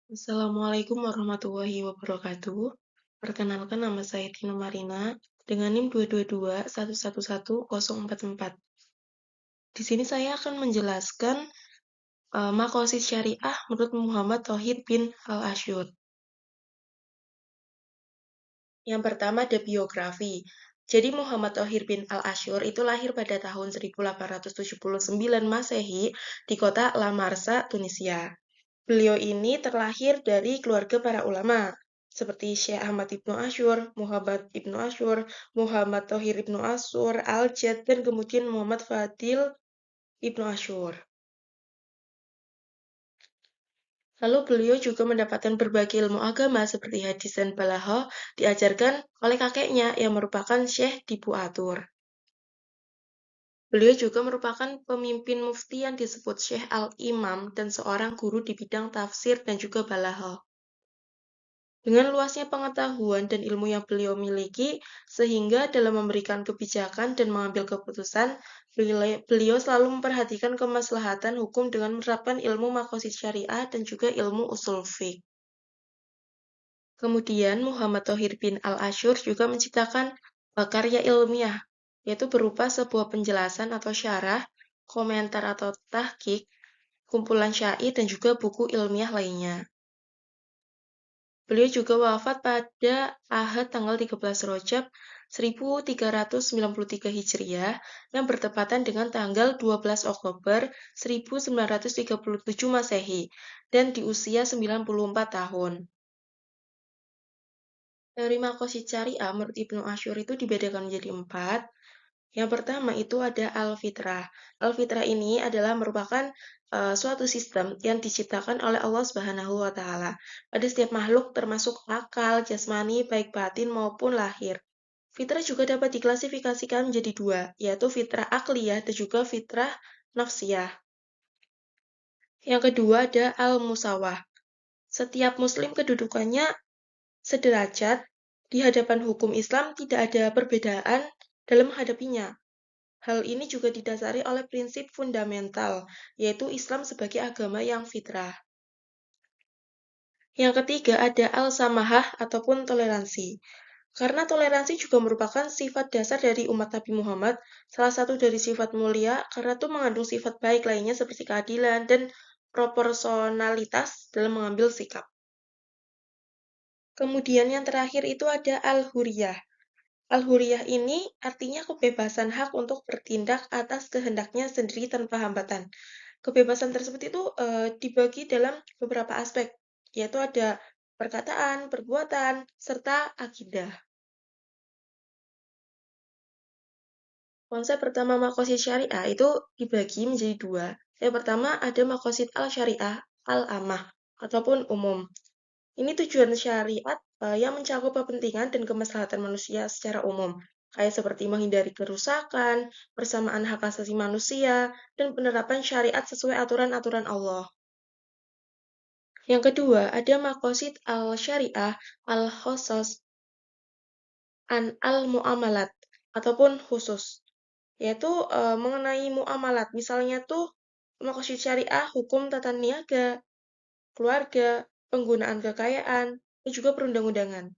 Assalamualaikum warahmatullahi wabarakatuh. Perkenalkan nama saya Tino Marina dengan NIM 222111044. Di sini saya akan menjelaskan makosid syariah menurut Muhammad Tauhid bin Al-Asyur. Yang pertama ada biografi. Jadi Muhammad Tauhid bin Al-Asyur itu lahir pada tahun 1879 Masehi di kota La Marsa, Tunisia. Beliau ini terlahir dari keluarga para ulama, seperti Syekh Ahmad Ibnu Asyur, Muhammad Ibnu Asyur, Muhammad Thohir Ibnu Asyur, Al-Jad, dan kemudian Muhammad Fadil Ibnu Asyur. Lalu beliau juga mendapatkan berbagai ilmu agama seperti hadis dan balaghah diajarkan oleh kakeknya yang merupakan Syekh Dibu Atur. Beliau juga merupakan pemimpin mufti yang disebut Syekh Al-Imam dan seorang guru di bidang tafsir dan juga balaghah. Dengan luasnya pengetahuan dan ilmu yang beliau miliki, sehingga dalam memberikan kebijakan dan mengambil keputusan, beliau selalu memperhatikan kemaslahatan hukum dengan menerapkan ilmu maqasid syariah dan juga ilmu usul fiqh. Kemudian Muhammad Thohir bin Al-Asyur juga menciptakan karya ilmiah, yaitu berupa sebuah penjelasan atau syarah, komentar atau tahqiq, kumpulan syair, dan juga buku ilmiah lainnya. Beliau juga wafat pada Ahad tanggal 13 Rajab 1393 Hijriah yang bertepatan dengan tanggal 12 Oktober 1937 Masehi dan di usia 94 tahun. Teori makosid syariah menurut Ibnu Asyur itu dibedakan menjadi 4. Yang pertama itu ada al-fitrah. Al-fitrah ini adalah merupakan suatu sistem yang diciptakan oleh Allah Subhanahu wa taala pada setiap makhluk termasuk akal, jasmani, baik batin maupun lahir. Fitrah juga dapat diklasifikasikan menjadi dua, yaitu fitrah akliyah dan juga fitrah nafsiyah. Yang kedua ada al-musawah. Setiap muslim kedudukannya sederajat di hadapan hukum Islam, tidak ada perbedaan dalam menghadapinya. Hal ini juga didasari oleh prinsip fundamental, yaitu Islam sebagai agama yang fitrah. Yang ketiga ada al-samahah ataupun toleransi. Karena toleransi juga merupakan sifat dasar dari umat Nabi Muhammad, salah satu dari sifat mulia karena itu mengandung sifat baik lainnya seperti keadilan dan proporsionalitas dalam mengambil sikap. Kemudian yang terakhir itu ada al-huriyah. Al-huriyah ini artinya kebebasan hak untuk bertindak atas kehendaknya sendiri tanpa hambatan. Kebebasan tersebut itu dibagi dalam beberapa aspek, yaitu ada perkataan, perbuatan, serta akidah. Konsep pertama makosid syariah itu dibagi menjadi dua. Yang pertama ada makosid al-syariah al-amah ataupun umum. Ini tujuan syariat yang mencakup kepentingan dan kemaslahatan manusia secara umum, kayak seperti menghindari kerusakan, persamaan hak asasi manusia, dan penerapan syariat sesuai aturan-aturan Allah. Yang kedua, ada makosid al-syariah al-khosos an al-mu'amalat ataupun khusus, yaitu mengenai muamalat. Misalnya tuh makosid syariah hukum tata niaga, keluarga, penggunaan kekayaan, dan juga perundang-undangan.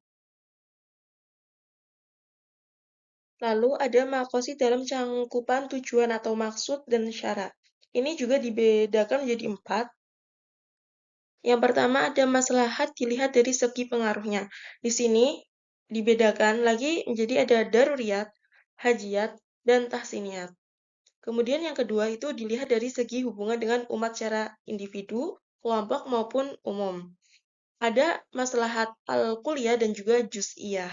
Lalu ada makosid dalam cangkupan tujuan atau maksud dan syarat. Ini juga dibedakan menjadi 4. Yang pertama ada maslahat dilihat dari segi pengaruhnya. Di sini dibedakan lagi menjadi ada daruriyat, hajiat, dan tahsiniyat. Kemudian yang kedua itu dilihat dari segi hubungan dengan umat secara individu, kelompok maupun umum. Ada maslahat al-kulliyah dan juga juz'iyah.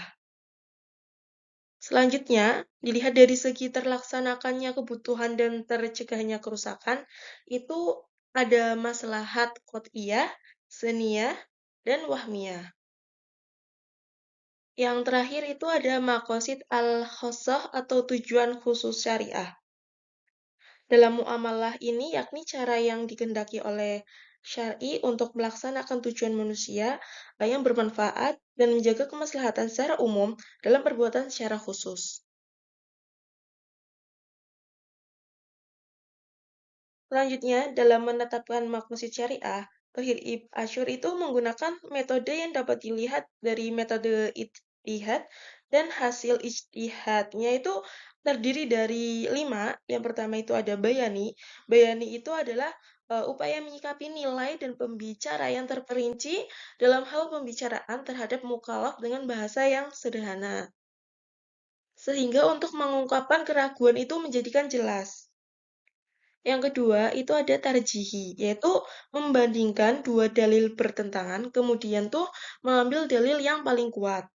Selanjutnya, dilihat dari segi terlaksanakannya kebutuhan dan tercegahnya kerusakan, itu ada maslahat qot'iyah, seniyah, dan wahmiyah. Yang terakhir itu ada maqasid al-khossah atau tujuan khusus syariah. Dalam muamalah ini yakni cara yang dikehendaki oleh syar'i untuk melaksanakan tujuan manusia yang bermanfaat dan menjaga kemaslahatan secara umum dalam perbuatan secara khusus. Selanjutnya, dalam menetapkan maqasid syariah, Tohir Ibn Asyur itu menggunakan metode yang dapat dilihat dari metode ijtihad dan hasil ijtihadnya itu terdiri dari 5. Yang pertama itu ada bayani. Bayani itu adalah upaya menyikapi nilai dan pembicara yang terperinci dalam hal pembicaraan terhadap mukallaf dengan bahasa yang sederhana. Sehingga untuk mengungkapkan keraguan itu menjadikan jelas. Yang kedua, itu ada tarjihi, yaitu membandingkan dua dalil bertentangan, kemudian tuh mengambil dalil yang paling kuat,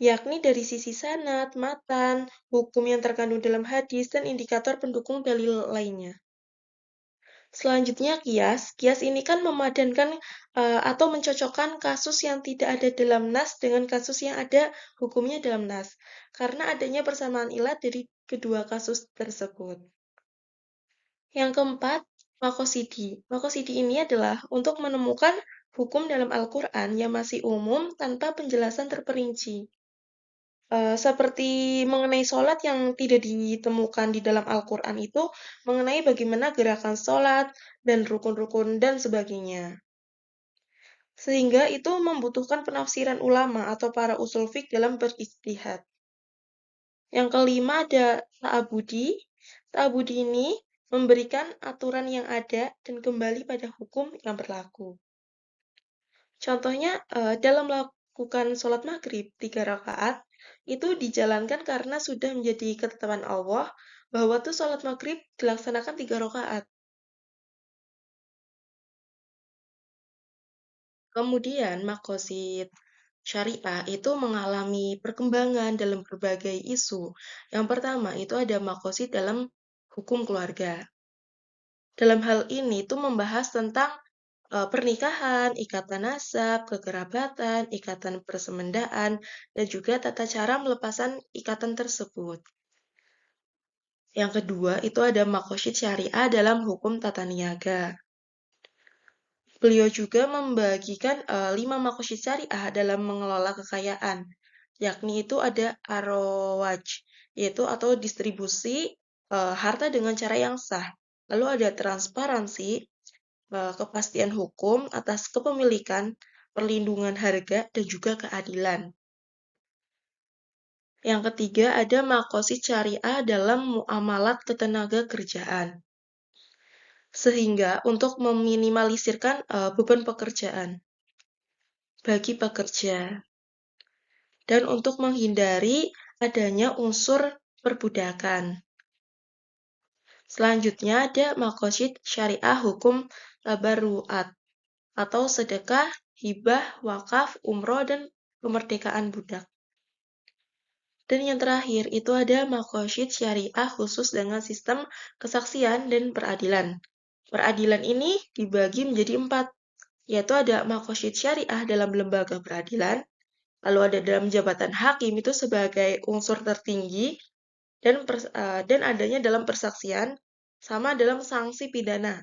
yakni dari sisi sanad, matan, hukum yang terkandung dalam hadis, dan indikator pendukung dalil lainnya. Selanjutnya kias. Kias ini kan memadankan atau mencocokkan kasus yang tidak ada dalam nas dengan kasus yang ada hukumnya dalam nas, karena adanya persamaan ilat dari kedua kasus tersebut. Yang keempat, makosidi. Makosidi ini adalah untuk menemukan hukum dalam Al-Quran yang masih umum tanpa penjelasan terperinci. Seperti mengenai sholat yang tidak ditemukan di dalam Al-Quran itu, mengenai bagaimana gerakan sholat, dan rukun-rukun, dan sebagainya. Sehingga itu membutuhkan penafsiran ulama atau para usul fiqh dalam berijtihad. Yang kelima ada ta'abudi. Ta'abudi ini memberikan aturan yang ada dan kembali pada hukum yang berlaku. Contohnya, dalam melakukan sholat maghrib 3 rakaat, itu dijalankan karena sudah menjadi ketetapan Allah bahwa tuh sholat maghrib dilaksanakan 3 rakaat. Kemudian, makosid syariah itu mengalami perkembangan dalam berbagai isu. Yang pertama itu ada makosid dalam hukum keluarga. Dalam hal ini itu membahas tentang pernikahan, ikatan nasab, kekerabatan, ikatan persemendaan, dan juga tata cara melepasan ikatan tersebut. Yang kedua itu ada makosid syariah dalam hukum tata niaga. Beliau juga membagikan 5 makosid syariah dalam mengelola kekayaan, yakni itu ada arowaj, yaitu atau distribusi harta dengan cara yang sah. Lalu ada transparansi, kepastian hukum atas kepemilikan, perlindungan harga, dan juga keadilan. Yang ketiga ada makosid syariah dalam muamalat ketenaga kerjaan. Sehingga untuk meminimalisirkan beban pekerjaan bagi pekerja dan untuk menghindari adanya unsur perbudakan. Selanjutnya ada makosid syariah hukum tabarruat atau sedekah, hibah, wakaf, umroh, dan kemerdekaan budak. Dan yang terakhir itu ada makosid syariah khusus dengan sistem kesaksian dan peradilan. Peradilan ini dibagi menjadi 4, yaitu ada makosid syariah dalam lembaga peradilan, lalu ada dalam jabatan hakim itu sebagai unsur tertinggi, dan adanya dalam persaksian, sama dalam sanksi pidana.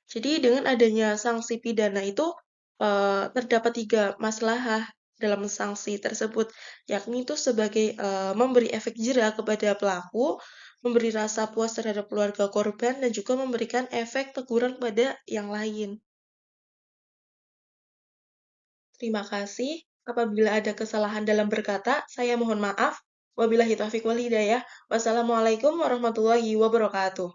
Jadi dengan adanya sanksi pidana itu terdapat 3 maslahah dalam sanksi tersebut, yakni itu sebagai memberi efek jera kepada pelaku, memberi rasa puas terhadap keluarga korban, dan juga memberikan efek teguran kepada yang lain. Terima kasih. Apabila ada kesalahan dalam berkata, saya mohon maaf. Wabillahi taufiq wal hidayah. Wassalamualaikum warahmatullahi wabarakatuh.